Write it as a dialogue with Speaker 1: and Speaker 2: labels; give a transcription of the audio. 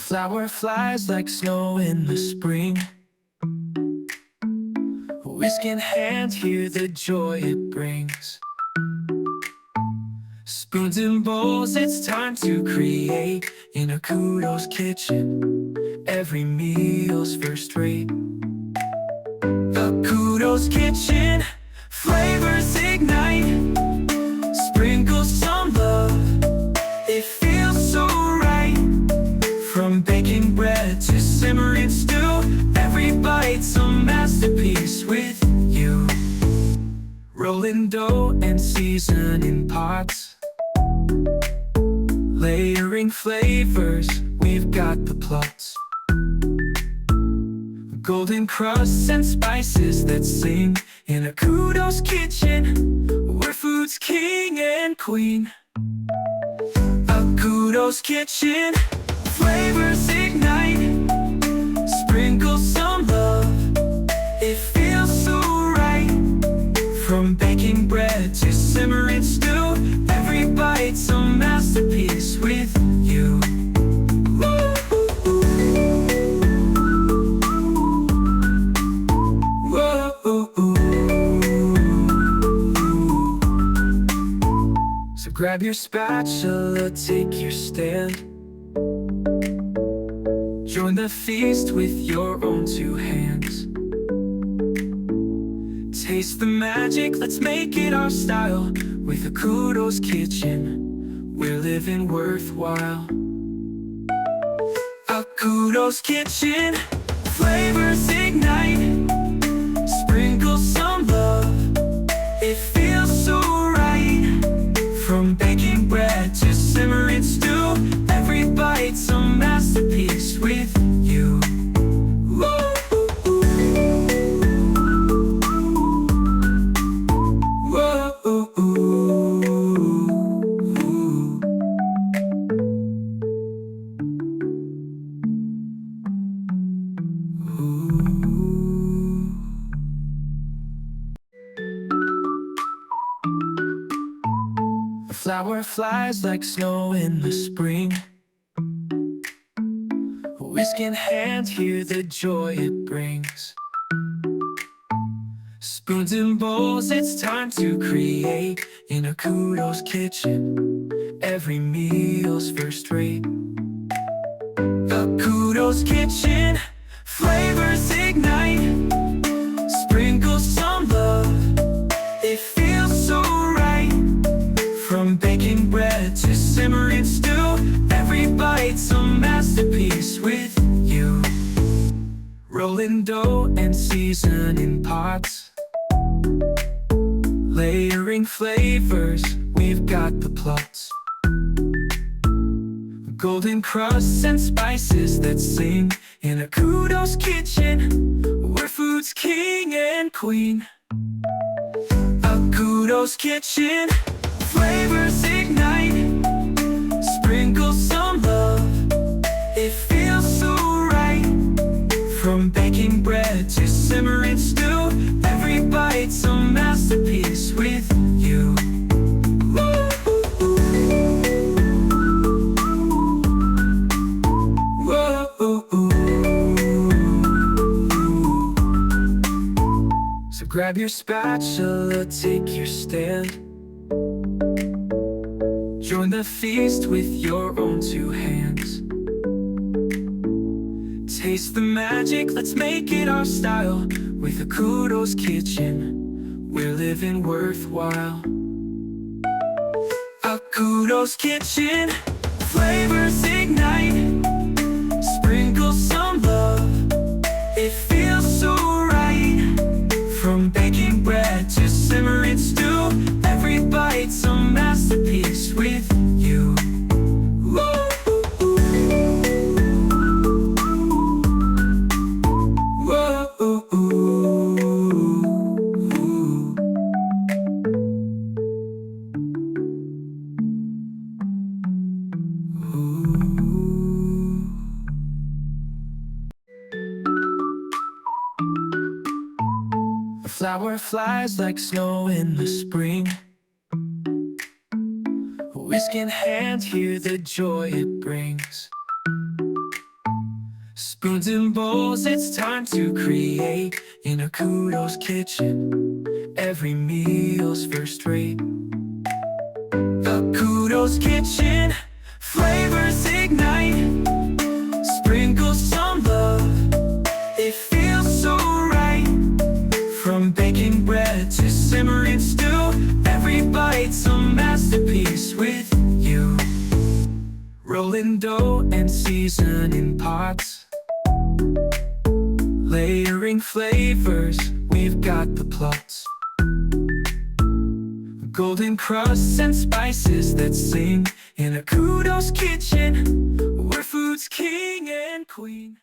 Speaker 1: flower flies like snow in the spring. Whisk in hand, hear the joy it brings. Spoons and bowls, it's time to create. In Akudo's kitchen, every meal's first rate. Akudo's kitchen, flavors ignite. Sprinkle some love, it feels so right. From baking bread to simmering stew, every bite's a masterpiece with you. Rolling dough and seasoning pots, layering flavors, we've got the plots. Golden crusts and spices that sing. In Akudo's kitchen, where food's king and queen. Akudo's kitchen, flavors ignite. Sprinkle some love, it feels so right. From baking bread to simmering stew, every bite's a masterpiece with you. So grab your spatula, take your stand. Join the feast with your own two hands. Taste the magic, let's make it our style. With Akudo's kitchen, we're living worthwhile. Akudo's kitchen, flavors ignite. Sprinkle some love, it feels so right. From baking bread to simmering stew, every bite's a masterpiece with you. A flower flies like snow in the spring. Whisk in hand, hear the joy it brings. Spoons and bowls, it's time to create. In Akudo's kitchen, every meal's first rate. Akudo's kitchen, flavors ignite. Sprinkle some love, it feels so right. From baking bread to simmering stew, every bite's a masterpiece with you. Rolling dough and seasoning pots, layering flavors, we've got the plots. Golden crusts and spices that sing. In Akudo's kitchen, where food's king and queen. Akudo's kitchen, flavors ignite. Sprinkle some love, it feels so right. From baking bread to simmering stew, every bite's a masterpiece with you. So grab your spatula, take your stand. Join the feast with your own two hands. Taste the magic, let's make it our style. With Akudo's kitchen, we're living worthwhile. Akudo's kitchen, flavors ignite. Sprinkle some love, it feels so right. From baking bread to simmering stew, every bite's a masterpiece with you. A flower flies like snow in the spring. Whisk in hand, hear the joy it brings. Spoons and bowls, it's time to create in Akudo's kitchen. Every meal's first rate. Akudo's kitchen, flavors ignite. Sprinkle some love, it feels so right. From baking bread to simmering stew, every bite's a masterpiece with you. Rolling dough and seasoning pots, layering flavors, we've got the plots. Golden crusts and spices that sing in Akudo's kitchen, where food's king and queen.